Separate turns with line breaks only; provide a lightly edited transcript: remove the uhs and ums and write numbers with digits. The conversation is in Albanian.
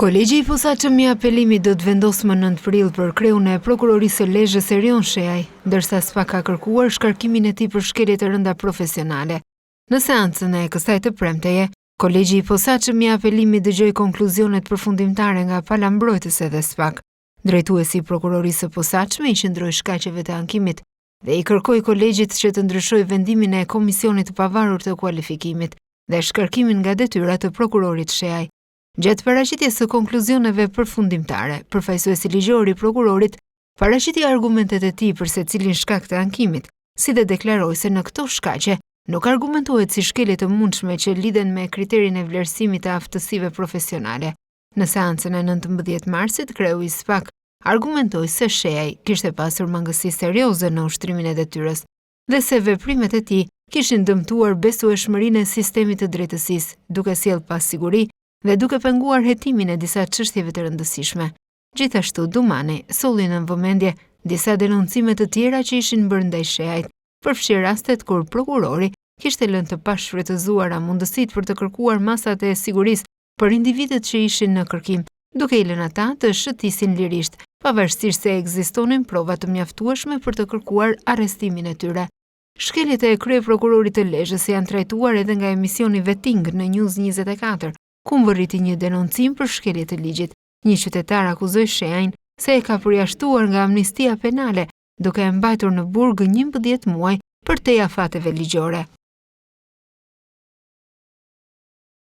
Kolegji i posaçëm i apelimit do të vendosë më 9 prill për kreun e prokurorisë së Lezhës Erion Sheaj, ndërsa SPAK ka kërkuar shkarkimin e tij për shkelje të rënda profesionale. Në seancën e kësaj të premteje, kolegji i posaçëm i apelimit dëgjoi konkluzionet përfundimtare nga pala mbrojtëse dhe SPAK. Drejtuesi i prokurorisë së posaçme i qëndroi shkaqeve të ankimit dhe i kërkoi kolegjit që të ndryshojë vendimin e Komisionit të Pavarur të Kualifikimit dhe shkarkimin nga detyrat të prokurorit Sheaj. Gjatë paraqitjes së konkluzioneve përfundimtare, përfaqësuesi ligjor i prokurorit paraqiti argumentet e tij për secilin shkak të ankimit, si dhe deklaroi se në këto shkaqe nuk argumentohet si shkelje të mundshme që lidhen me kriterin e vlerësimit të aftësive profesionale. Në seancën e 19 marsit, kreu i SPAK argumentoi se Sheaj kishte pasur mangësi serioze në ushtrimin e detyrës dhe se veprimet e tij kishin dëmtuar besueshmërinë e sistemit të drejtësisë, duke sjellë pasiguri dhe duke penguar hetimin e disa çështjeve të rëndësishme. Gjithashtu, Dumani solli në vëmendje disa denoncime të tjera që ishin bërë ndaj Sheajit, përfshi rastet kur prokurori kishte lënë të pashfrytëzuara mundësitë për të kërkuar masat e sigurisë për individët që ishin në kërkim, duke i lënë ata të shëtisin lirisht, pavarësisht se ekzistonin prova të mjaftueshme për të kërkuar arrestimin e tyre. Shkeljet e kryeprokurorit të Lezhës janë trajtuar edhe nga emisioni Veting në News 24, ku mbërriti një denoncim për shkelje të ligjit. Një qytetar akuzoi Sheajin se e ka përjashtuar nga amnistia penale, duke e mbajtur në burg 11 muaj për te afateve ligjore.